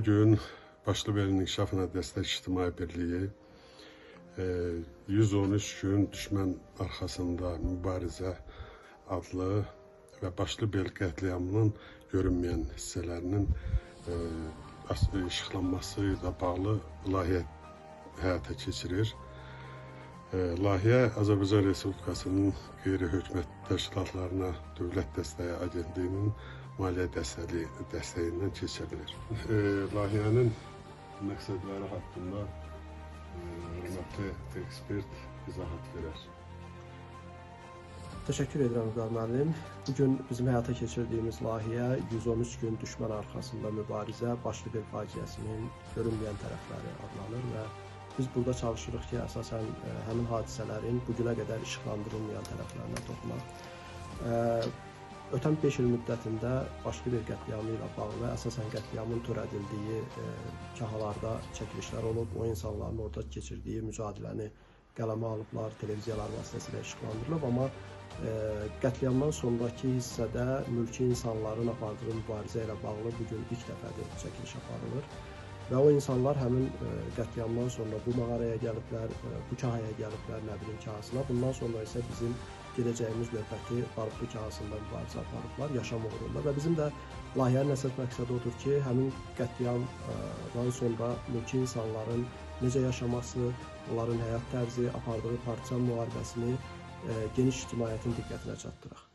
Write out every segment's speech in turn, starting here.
Bugün Başlıbelin İnkişafına Dəstək İctimai Birliyi 113 gün düşmən arxasında mübarizə adlı və Başlıbel qətliamının görünməyən hissələrinin işıqlanması ilə bağlı layihə həyata keçirir. Layihə Azərbaycan Respublikasının qeyri-hökumət təşkilatlarına Dövlət Dəstəyi Agentliyinin maliyyə dəstəyindən keçirilir. Layihənin məqsədləri haqqında hörmətli ekspert izahat verər. Teşekkür ederim İlqar müəllim. Bugün bizim həyata keçirdiyimiz layihə 113 gün düşmən arxasında mübarizə Başlıbel faciəsinin görünməyən tərəfləri adlanır və biz burada çalışırıq ki, əsasən həmin hadisələrin bugünə qədər işıqlandırılmayan tərəflərinə toxunaq. Ötən 5 il müddətində Başlıbel qətliamı ilə bağlı əsasən qətliamın törədildiyi kahalarda çəkilişlər olub, o insanların orada keçirdiyi mücadiləni qələmə alıblar, televiziyalar vasitəsilə işıqlandırılıb, amma qətliamdan sonraki hissədə mülki insanların apardığı mübarizə ilə bağlı bugün ilk dəfədir çəkiliş aparılır. Və o insanlar həmin qətliamdan sonra bu mağaraya gəliblər, bu kahaya gəliblər, Nəbinin kahasına. Bundan sonra isə bizim gedəcəyimiz növbəti Barıqlı kahasında mübarizə aparıblar, yaşam uğrunda. Və bizim də layihənin əsas məqsədi odur ki, həmin qətliamdan sonra mülki insanların necə yaşaması, onların həyat tərzi, apardığı partisan müharibəsini geniş ictimaiyyətin diqqətinə çatdıraq.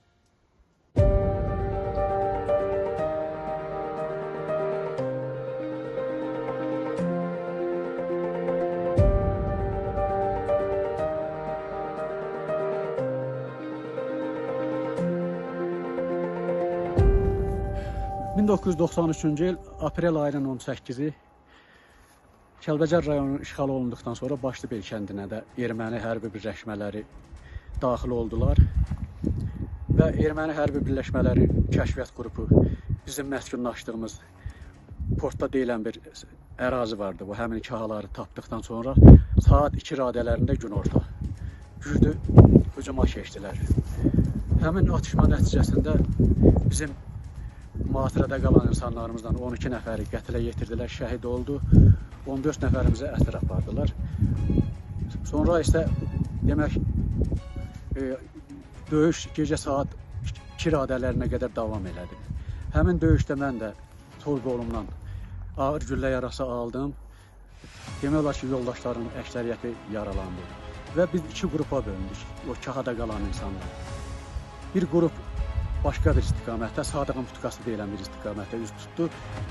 1993-cü il aprel ayının 18-i Kəlbəcər rayonunun işğal olunduqdan sonra Başlıbel kəndinə də erməni hərbi birləşmələri daxil oldular və erməni hərbi birləşmələri kəşfiyyat qrupu bizim məskunlaşdığımız portda deyilən bir ərazi vardı. Bu həmin kahaları tapdıqdan sonra saat 2 radələrində günorta güclü hücuma keçdilər. Həmin atışma nəticəsində bizim mühasirədə qalan insanlarımızdan 12 nəfəri qətlə yetirdilər, şəhid oldu. 14 nəfərimizə əsir apardılar. Sonra isə demək döyüş gecə saat 2 radələrinə qədər davam elədi. Həmin döyüşdə mən də sol qolumdan ağır güllə yarası aldım. Demək olar ki, yoldaşlarımın əksəriyyəti yaralandı. Və biz iki qrupa bölündük, o kahada qalan insanlar. Bir qrup başqa bir istiqamətdə, Sadığın Putkası deyilən bir istiqamətdə üz tutdu.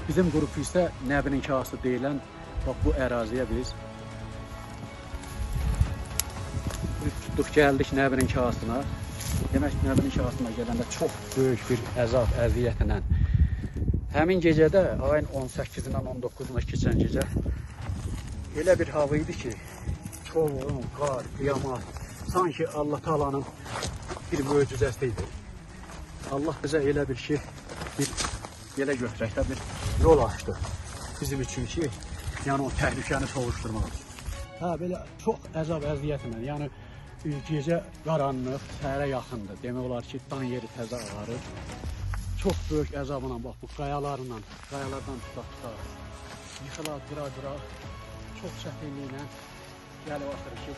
Bizim qrup isə Nəbinin kahası deyilən bu əraziyə biz üz tutduq, gəldik Nəbinin kahasına. Demək, Nəbinin kahasına gələndə çox böyük bir əzab, əziyyətlə. Həmin gecədə, ayın 18-dən 19-una keçən gecə elə bir hava idi ki, çovğun, qar, qiyamət, sanki Allah Taala'nın bir möcüzəsi idi. Allah bizə elə bir şey, belə götürəkdə bir yol açdı bizim üçün ki, yəni o təhlükəni soğuşdurmaq üçün. Belə çox əzab, əziyyətlə, yəni gecə qaranlıq, səhərə yaxındır. Demək olar ki, dan yeri təzə ağarır. Çox böyük əzabla, bax bu qayalardan tuta-tuta, yıxıla, dura-dura, çox çətinliklə gəlib axır ki,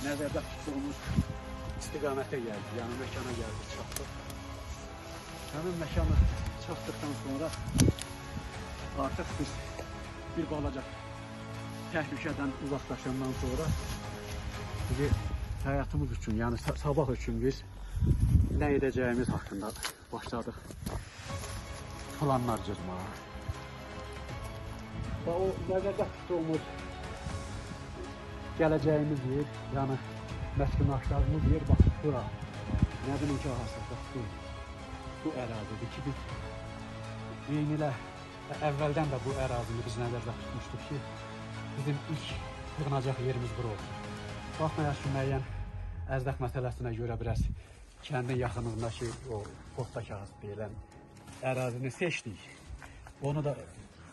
nəzərdə tutduğumuz istiqamətə gəldik, yəni məkana gəldik, çatdıq. Həmin məkana çatdıqdan sonra artıq biz bir balaca təhlükədən uzaqlaşandan sonra həyatımız üçün, yəni sabah üçün biz nə edəcəyimiz haqqında başladıq planlar cızmağa. Və o nəzərdə tutduğumuz gələcəyimiz yer, yəni məskunlaşdığımız yer bax bura, Nəbinin kahası, bax bu ərazidir ki, biz eynilə əvvəldən də bu ərazini biz nəzərdə tutmuşduq ki, bizim ilk yığınacaq yerimiz bura olsun. Baxmayaq ki, müəyyən əzdaq məsələsinə görə biraz kəndin yaxınlığındakı o portda kahası deyilən ərazini seçdik. Onu da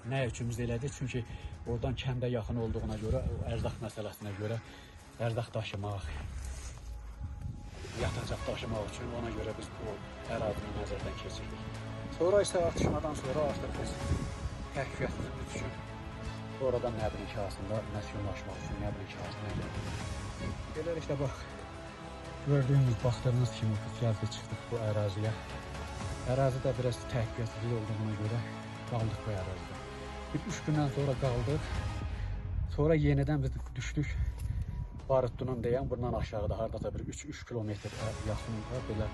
nə üçün biz elədik? Çünki oradan kəndə yaxın olduğuna görə, ərzaq məsələsinə görə ərzaq daşımaq, yatacaq daşımaq üçün ona görə biz bu ərazini nəzərdən keçirdik. Sonra isə atışmadan sonra artıq biz təhlükəsizlik üçün oradan Nəbrin kağızında məskunlaşmaq üçün Nəbrin kağızına gəldik. Beləliklə bax, gördüyünüz, baxdığınız kimi gəldik çıxdıq bu əraziyə. Ərazidə biraz təhlükəsizlik olduğuna görə qaldıq bu ərazidə. Bir 3 gündən sonra qaldıq. Sonra yenidən biz düşdük Barıtdunun deyən, buradan aşağıda hardasa bir 3 kilometr yaxınında belə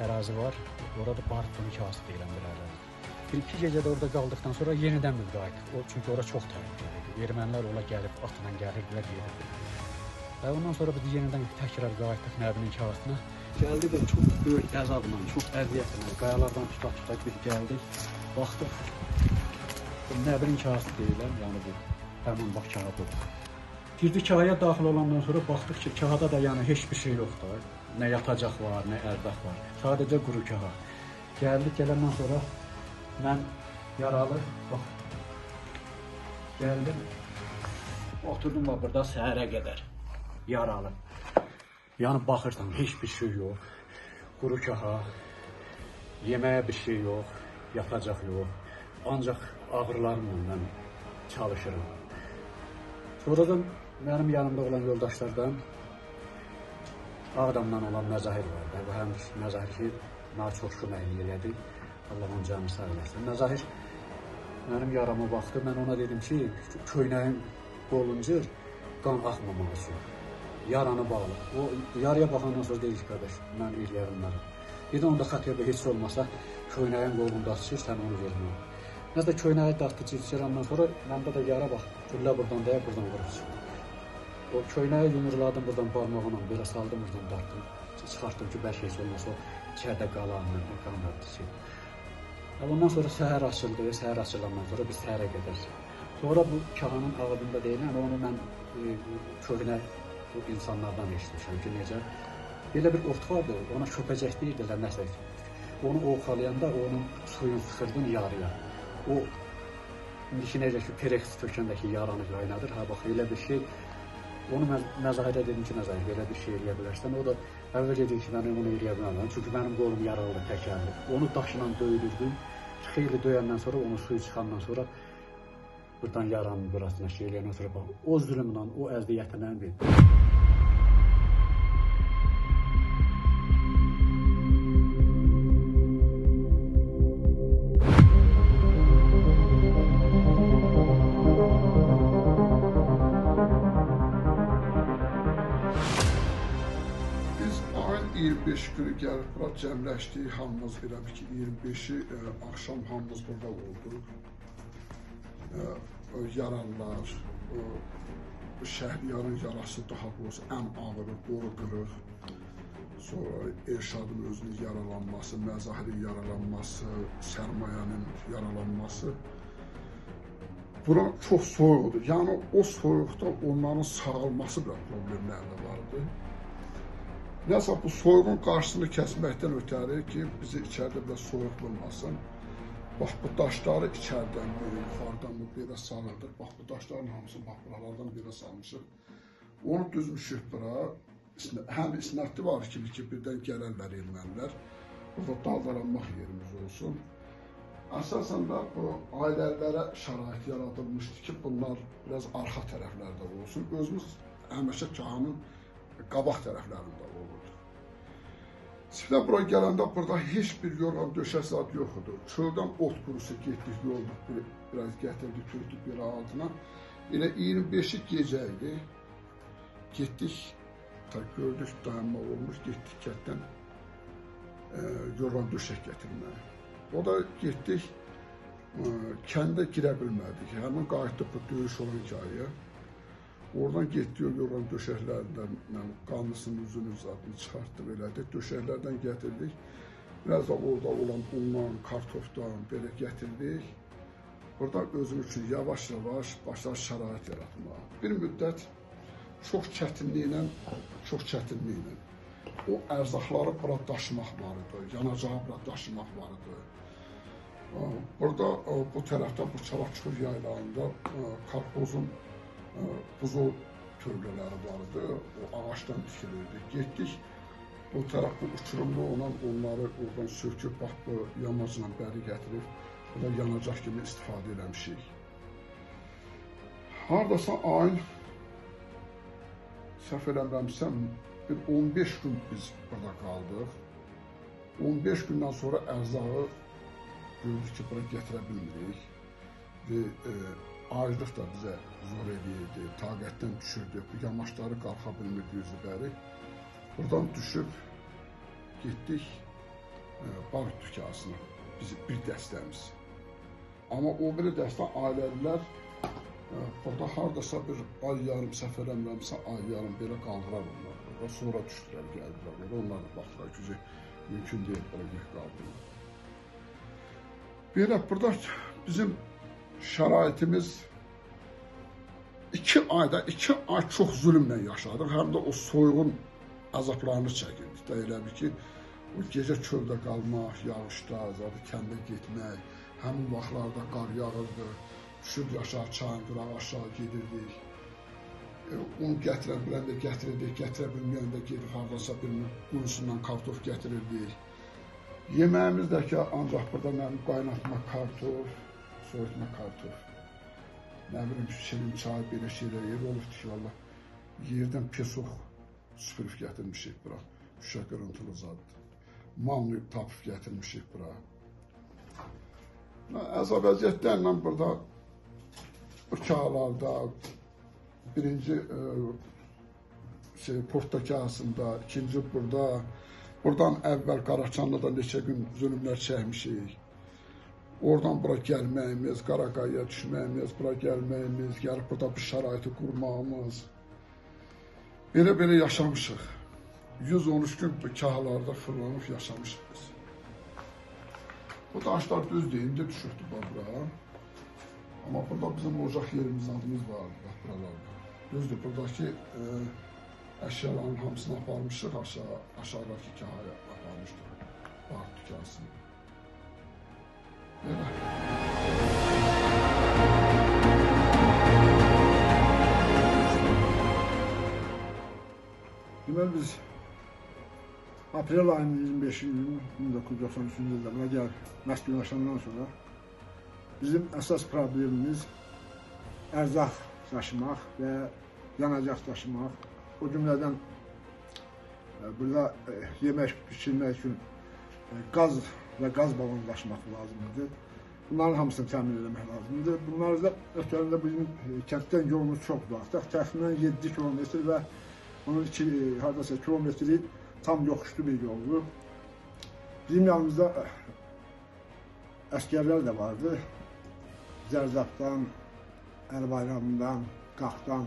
ərazi var. Orada Barıtdunun kağızı deyilən bir ərazi. Bir-iki gecədə orada qaldıqdan sonra yenidən biz qayıtdıq. Çünki ora çox təhlükəli idi. Ermənilər ola gəlib, atla gəlirdilər, yedirdilər. Və ondan sonra biz yenidən təkrar qayıtdıq Nəbinin kağızına. Gəldik və çox böyük əzabla, çox əziyyətlə, qayalardan tuta-tuta biz gəldik. Baxdıq, Nəbinin kağızı deyilən, yəni bu, həmin bax kağıdı. Girdik kağıya daxil olandan sonra baxdıq ki, kağıda da yəni heç bir şey yoxdur. Nə yatacaq var, nə ərzaq var. Sadəcə quru kağıt. Gəldik, gələndən sonra mən yaralı, bax, gəldim, oturdum burada səhərə qədər, yaralı. Yəni baxırsan, heç bir şey yox, quru kağıt, yeməyə bir şey yox, yatacaq yox. Ancaq ağrılarımla mən çalışırım. Sonradan mənim yanımda olan yoldaşlardan Ağdamdan olan Məzahir var. Bu həm Məzahir ki, mənə çox köməklik elədi. Allah onun canını sağ eləsin. Məzahir mənim yarama baxdı. Mən ona dedim ki, köynəyin qoluncur, qan axmamaq üçün. Yaranı bağlı. O yarıya baxandan sonra deyir ki, qardaş, mən eləyə bilmərəm. Dedi, onda xətəbə heç olmasa köynəyin qolunda açır, sən onu vermə. Nəsə köynəyi dartdı, çirçirandan sonra məndə də yara bax, güllə buradan dəyək, buradan vurub çıxdı. O köynəyi yumurladım buradan barmağımla, belə saldım buradan dartdım. Çıxartdım ki, bəlkə heç olmasa o içərdə qalanla, qanlardı ki. Ondan sonra səhər açıldı, səhər açılandan sonra biz səhərə qədər. Sonra bu kağanın ağabında deyilən, onu mən köhnə bu insanlardan eşitmişəm ki, necə? Belə bir ot vardı, ona köpəcək deyirdilər, nəsə. Onu oxalayanda onun suyunu sıxırdın yarıya. O, indiki necə ki, Perex tökəndəki yaranı qaynadır. Ha, bax, elə bir şey. Onu mən Məzahirə dedim ki, Məzahir, belə bir şey eləyə bilərsən. O da əvvəl dedi ki, mən onu eləyə bilməm. Çünki mənim qolum yaralı, təkərli. Onu daşla döyürdüm. Xeyli döyəndən sonra, onu suyu çıxandan sonra buradan yaranın burasına şey eləyəndən sonra bax, o zülümlə, o əziyyətlə bir. Biz ayın 25 günü gəlib bura cəmləşdik, hamımız belə ki, 25-i axşam hamımız burada olduq. Yaralılar, Şəhriyarın yarası daha doğrusu ən ağırı, qolu qırıq. Sonra Elşadın özünün yaralanması, Məzahirin yaralanması, Sərmayənin yaralanması. Bura çox soyuqdur. Yəni o soyuqda onların sağalması da problemlərdə vardı. Nəsə bu soyuğun qarşısını kəsməkdən ötəri ki, bizi içəridə biraz soyuq bulmasın. Bax, bu daşları içərdən, yuxarıdan belə salırdıq. Bax, bu daşların hamısı bax, buralardan belə salmışıq. Onu düzmüşük bura. Həm isnətli var ki, birdən gələrlər ermənilər. Burada daldalanmaq yerimiz olsun. Əsasən də bu ailələrə şərait yaradılmışdı ki, bunlar biraz arxa tərəflərdə olsun. Özümüz həmişə kahanın qabaq tərəflərində olurdu. Sizdə bura gələndə burada heç bir yorğan döşək zad yox idi. Çöldən ot qurusu getdik, yolduq, biraz gətirdik, tördük bir altına. Elə 25-i gecə idi. Getdik, gördük, dayanma olmuş, getdik kətdən yorğan döşək gətirməyə. O da getdik, kəndə girə bilmədik. Həmin qayıtdıq bu döyüş olan hikayə. Oradan getdik, o yorğan döşəklərdən qanlısının üzünü zadını çıxartdıq, elədik. Döşəklərdən gətirdik. Biraz da orada olan undan, kartofdan belə gətirdik. Burada özüm üçün yavaş-yavaş başlar şərait yaratmağa. Bir müddət çox çətinliklə o ərzaqları bura daşımaq var idi, yanacağı bura daşımaq var idi. Burada bu tərəfdə bu Çalaçuxur yaylağında karpozun buzul tövlələri var idi, o ağaçdan tikilirdi. Getdik, Bu tərəf bu uçurumlu olan onları oradan söküb, bax bu yamacla bəri gətirib, bu da yanacaq kimi istifadə eləmişik. Hardasa ayın, səhv eləmirəmsəm, bir 15 gün biz burada qaldıq. 15 gündən sonra ərzağı gördük ki, bura gətirə bilmirik. Və aclıq da bizə zor edirdi, taqətdən düşürdü. Bu yamaçları qalxa bilmirdi üzü bəri. Buradan düşüb getdik barut dükanasına, bizim bir dəstəmiz. Amma o biri dəstə ailəlilər burada hardasa bir ay yarım, səhv eləmirəmsə ay yarım belə qaldırar onlar. Və sonra düşdülər, gəldilər. Onlar da baxdılar ki, mümkün deyil, bura qaldırırlar. Belə burada bizim şəraitimiz 2 ayda 2 ay çox zülmlə yaşadıq. Həm də o soyuğun əzablarını çəkirdik. Da elə bir ki, o gecə çöldə qalmaq, yağışda, zaten kəndə getmək, həmin vaxtlarda qar yağırdı, düşüb aşağı çayın qırağı aşağı gedirdik. Onu gətirə bilən də gətirirdik, gətirə bilməyən də gedib hardasa birinin quyusundan kartof gətirirdik. Yeməyimiz də ki, ancaq burada mənim qaynatma kartof, soyutma kartof, nə bilim şirin çay, belə şeylər yer olubdu ki, valla yerdən pesox süpürüb gətirmişik bura, şüşə qırıntılı zaddır. Mamlı tapıb gətirmişik bura. Əzab əziyyətlərlə burada bu kağlarda, birinci Portakasında, ikinci burada, buradan əvvəl Qaraçanlıda neçə gün zülümlər çəkmişik. Oradan bura gəlməyimiz, Qaraqayaya düşməyimiz, bura gəlməyimiz, gəlib burada bir şəraiti qurmağımız. Belə yaşamışıq. 113 gün bu kağlarda fırlanıb yaşamışıq biz. Bu daşlar düzdür, indi düşürdü bura. Amma burada bizim ocaq yerimiz, adımız var buralarda. Düzdür, buradakı əşyaların hamısını aparmışıq, aşağıdakı kahaya aparmışdır, barut dükanasını. Belə. Deməli biz aprel ayının 25-ci günü 1993-cü ildə buna gəlib məskunlaşandan sonra bizim əsas problemimiz ərzaq daşımaq və yanacaq daşımaq. O cümlədən burada yemək pişirmək üçün qaz və qaz balonu daşımaq lazımdır. Bunların hamısını təmin etmək lazımdır. Bunlar da ötərində bizim kənddən yolumuz çox uzaqdır. Təxminən 7 kilometr və onun hardasa kilometri tam yoxuşlu bir yoldur. Bizim yanımızda əskərlər də vardı. Zərzabdan, Əlbayramdan, Qaxdan.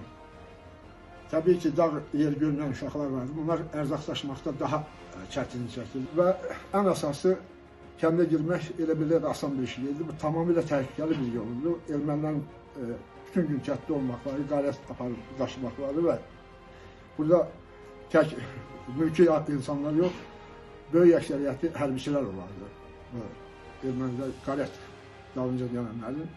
Təbii ki, dağ yer görünən uşaqlar vardı. Bunlar ərzaq daşımaqda daha çətinlik çəkir. Və ən əsası kəndə girmək elə belə asan bir şey deyildi. Bu tamamilə təhlükəli bir yoldur. Ermənilərin bütün gün kənddə olmaqları, qarət aparıb daşımaqları və burada tək mülki insanlar yox, böyük əksəriyyəti hərbiçilər olardı. Ermənilər qarət dalınca gələnlərin.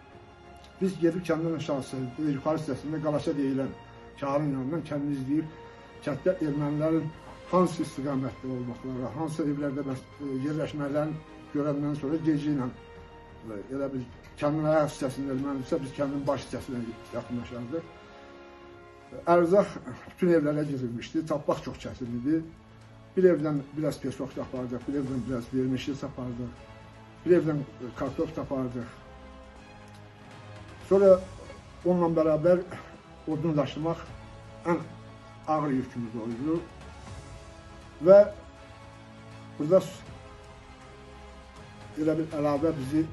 Biz gedib kəndin aşağısı, yuxarı hissəsində Qalaça deyilən şəhərin yanından kəndini izləyib, kənddə ermənilərin hansı istiqamətdə olmaqları, hansı evlərdə yerləşmələrini görəndən sonra gecə ilə elə bir kəndin ayaq hissəsində ermənidirsə, biz kəndin baş hissəsinə yaxınlaşardıq. Ərzaq bütün evlərə girilmişdi, tapmaq çox çətin idi. Bir evdən biraz pesox tapardıq, bir evdən biraz vermişli tapardıq, bir evdən kartof tapardıq. Sonra onunla bərabər odun daşımaq ən ağır yükümüz oldu. Və burada elə bir əlavə bizi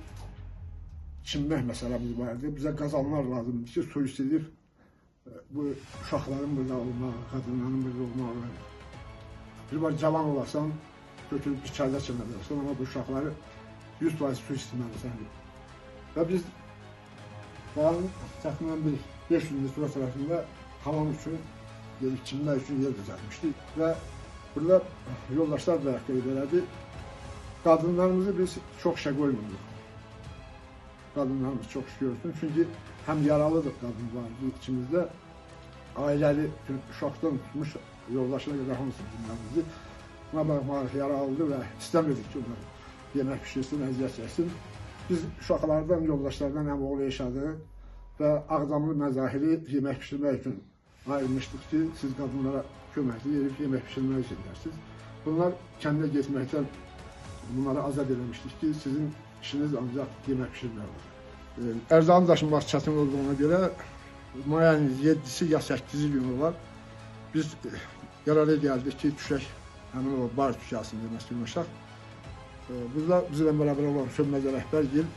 çimmək məsələmiz vardı. Bizə qazanlar lazımdır ki, su istəyib bu uşaqların burada olmağı, qadınların burada olmağı. Bir var cavan olasan, götürüb bir çayda çimməlisən, amma bu uşaqları 100% su istəməlisən. Və biz dağın təxminən bir 500 metr tərəfində hamam üçün, çimmək üçün yer düzəltmişdik. Və burada yoldaşlar da qeyd elədi, qadınlarımızı biz çox işə qoymurduq. Qadınlarımız çox iş görsün, çünki həm yaralıdır qadınlar içimizdə, ailəli, uşaqdan tutmuş yoldaşına qədər hamısı bizimlərimizdir. buna baxmayaraq yaralıdır və istəmirdik ki, onlar yemək pişirsin, əziyyət çəksin. Biz uşaqlardan, yoldaşlardan əmoğlu yaşadı və Ağdamlı məzahiri yemək pişirmək üçün ayrılmışdıq ki, siz qadınlara köməkli edib yemək pişirmək istəyirsiniz. Bunlar kəndə getməkdən bunları azad eləmişdik ki, sizin işiniz ancaq yemək pişirmək olur. Ərzağın daşınması çətin olduğuna görə mayın 7-si ya 8-ci günü var. Biz qərara gəldik ki, düşək həmin o bar tükasını demək istəyirmişək. Burada bizlə bərabər olan sönməzə rəhbər gil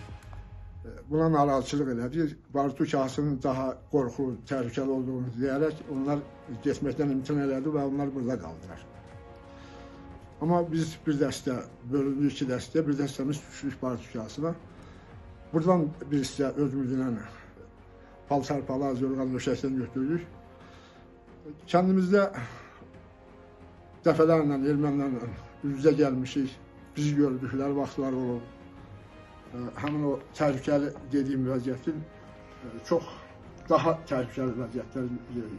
buna narazıçılıq elədi. Bar tükasının daha qorxulu, təhlükəli olduğunu deyərək onlar getməkdən imtina elədi və onlar burada qaldılar. Amma biz bir dəstə bölündük, 2 dəstə, bir dəstəmiz düşdük bar tükasına. Buradan bir hissə özümüzdən paltar-palaz, yorğan döşəkdən götürdük. Kəndimizdə dəfələrlə, ermənilərlə üz-üzə gəlmişik, bizi gördükləri vaxtlar olub. Həmin o təhlükəli dediyim vəziyyətin çox daha təhlükəli vəziyyətlər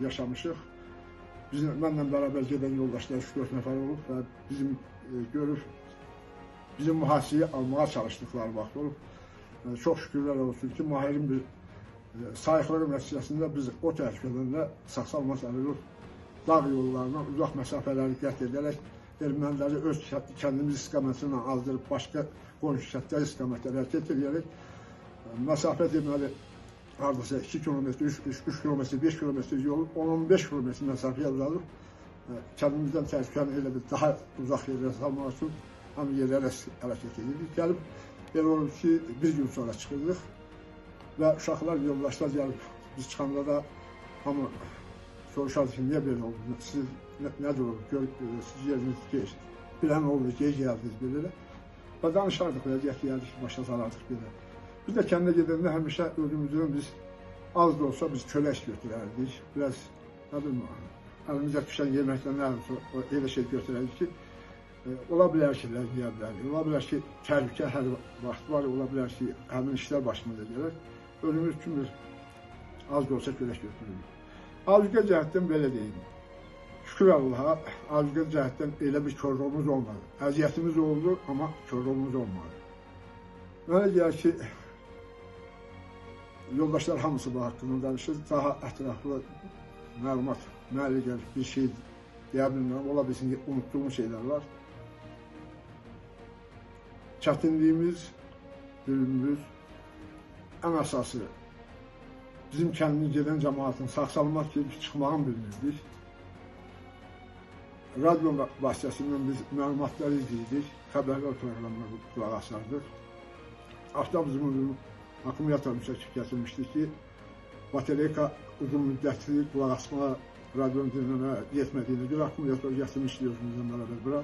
yaşamışıq. Mənlə bərabər gedən yoldaşlar 3-4 nəfər olub və bizim mühasirəyə almağa çalışdıqları vaxt olub. Çox şükürlər olsun ki, Mahirin bir sayıqlığı nəticəsində biz o təhlükədən də sağ-salamat alırıq. Dağ yollarına uzaq məsafələri qət edərək erməniləri öz kəndimiz istiqamətindən azdırıb başqa qonşu kəndlər istiqamətləri hərəkət edərək məsafə deməli hardasa 2 kilometr, 3 kilometr, 5 kilometr yolu 10-15 kilometr məsafəyə uzadıb kəndimizdən təhlükəni elə bir daha uzaq yerlərə salmaq üçün həmin yerlərə hərəkət edirik. Gəlib belə olur ki, bir gün sonra çıxırdıq və uşaqlar, yoldaşlar gəlib biz çıxanda da hamı soruşardı ki, niyə belə oldu, siz nədir oldu, siz yeriniz geçdi, bilən oldu, gec gəldiniz belə və danışardıq, vəziyyət gəldik, başa salardıq belə. Biz də kəndə gedəndə həmişə özümüzdən biz az da olsa biz köləş götürərdik, biraz nə bilməm, əlimizə düşən yeməklə nə elə şey götürərdik ki, ola bilər ki, ləziyə bilər, ola bilər ki, təhlükə hər vaxt var, ola bilər ki, həmin işlər başımıza gələr. Önümüz üçün az da olsa köləş götürürük. Azuqə cəhətdən belə deyim. Şükür Allaha, azuqə cəhətdən elə bir körlüğümüz olmadı. Əziyyətimiz oldu, amma körlüğümüz olmadı. Mənə gəlir ki, yoldaşlar hamısı bu haqqında danışır, daha ətraflı məlumat, mənə gəlir bir şey deyə bilmirəm, ola bilsin ki, unutduğumuz şeylər var. Çətinliyimiz, bölümümüz ən əsası bizim kəndini gedən cəmaatın sağ-salamat gedib çıxmağını bilmirdik. Radyo vasitəsindən biz məlumatları izləyirdik, xəbərlər proqramına qulaq asardıq. Avtobusumuzun akkumulyator müsəkif gətirmişdik ki, bateriyka uzun müddətli qulaq asmağa, radyonu dinləməyə yetmədiyinə görə akkumulyator gətirmişdik özümüzdən bərabər bura.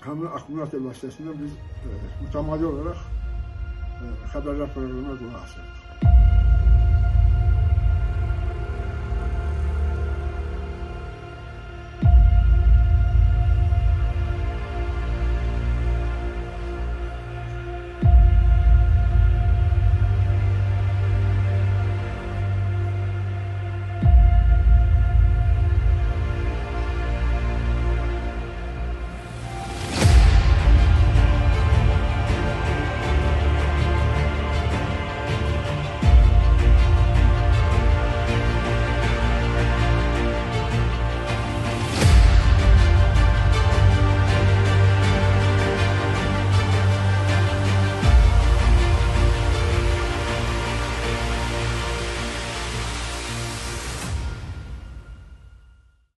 Həmin akkumulyator vasitəsindən biz mütəmadi olaraq xəbərlər proqramına qulaq asırdıq.